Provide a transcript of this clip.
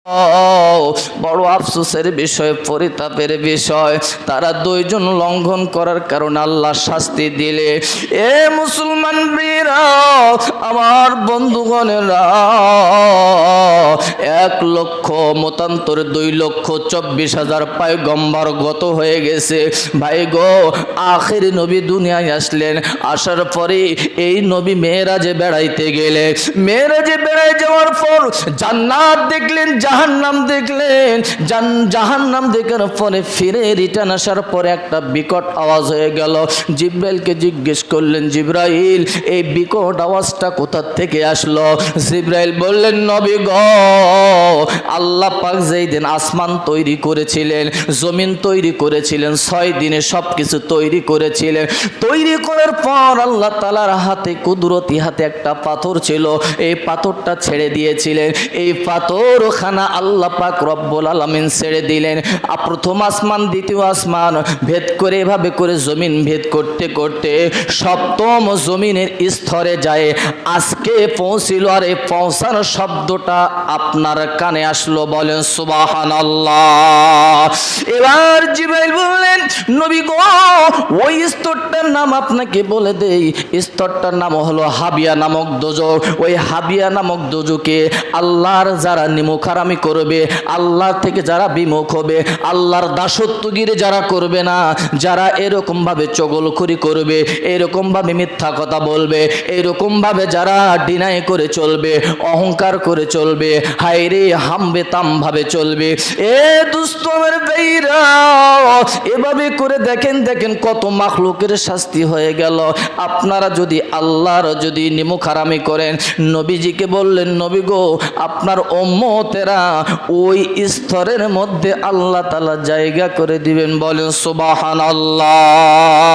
বড় আফসোসের বিষয়, পরিতাপের বিষয়, তারা দুইজন লঙ্ঘন করার কারণে আল্লাহ শাস্তি দিলে। এ মুসলমান বীরা, আমার বন্ধুগণেরা, 1,00,000 মতান্তরে 2,24,000 পয়গম্বর গত হয়ে গেছে। ভাই গো, আখির নবী দুনিয়ায় আসলেন, আসার পরে এই নবী মেরাজে বেড়াইতে গেলে, মেরাজে বেড়াই যাওয়ার পর জান্নাত দেখলেন, জাহান্নাম দেখলেন, জাহান্নাম দেখার পরে ফিরে রিটার্ন আসার পরে একটা বিকট আওয়াজ হয়ে গেল। জিব্রাইলকে জিজ্ঞেস করলেন, জিব্রাইল, এই বিকট আওয়াজটা কোথা থেকে আসলো? জিব্রাইল বললেন, নবী গো, আল্লাহ পাক যেই দিন আসমান তৈরি করেছিলেন, জমিন তৈরি করেছিলেন, 6 দিনে সব কিছু তৈরি করেছিলেন। তৈরি করার পর আল্লাহ তাআলার হাতে, কুদরতি হাতে একটা পাথর ছিল, এই পাথরটা ছেড়ে দিয়েছিলেন। এই পাথরখানা আল্লাহ পাক রব্বুল আলামিন ছেড়ে দিলেন। প্রথম আসমান, দ্বিতীয় আসমান ভেদ করে, এভাবে করে জমিন ভেদ করতে করতে সপ্তম জমিনের স্তরে যায় আজকে পৌঁছিল। আর এই পৌঁছানোর শব্দটা আপনার কানে আসলো, বলেন সুবহানাল্লাহ। এবার জিবরাইল বললেন, নবী গো, ওই স্তরটার নাম আপনাকে বলে দেই। স্তরটার নাম হলো হাবিয়া নামক দোজক। ওই হাবিয়া নামক দোজকে আল্লাহর যারা নিমুখারামি করবে, আল্লাহ থেকে যারা বিমুখ হবে, আল্লাহর দাসত্বগিরি যারা করবে না, যারা এরকম ভাবে চগলখড়ি করবে, এরকম ভাবে মিথ্যা কথা বলবে, এরকম ভাবে যারা ডিনাই করে চলবে, অহংকার করে চলবে, হায়রে হামবে তাম ভাবে চলবে, এ দুস্তমের বেইরা, এভাবে করে দেখেন কত মাখলুকের শাস্তি হয়ে গেল। আপনারা যদি আল্লাহর যদি নিমুখারামি করেন, নবীজিকে বললেন, নবী গো, আপনার উম্মতেরা ওই স্তরের মধ্যে আল্লাহ তাআলা জায়গা করে দিবেন, বলেন সুবহানাল্লাহ।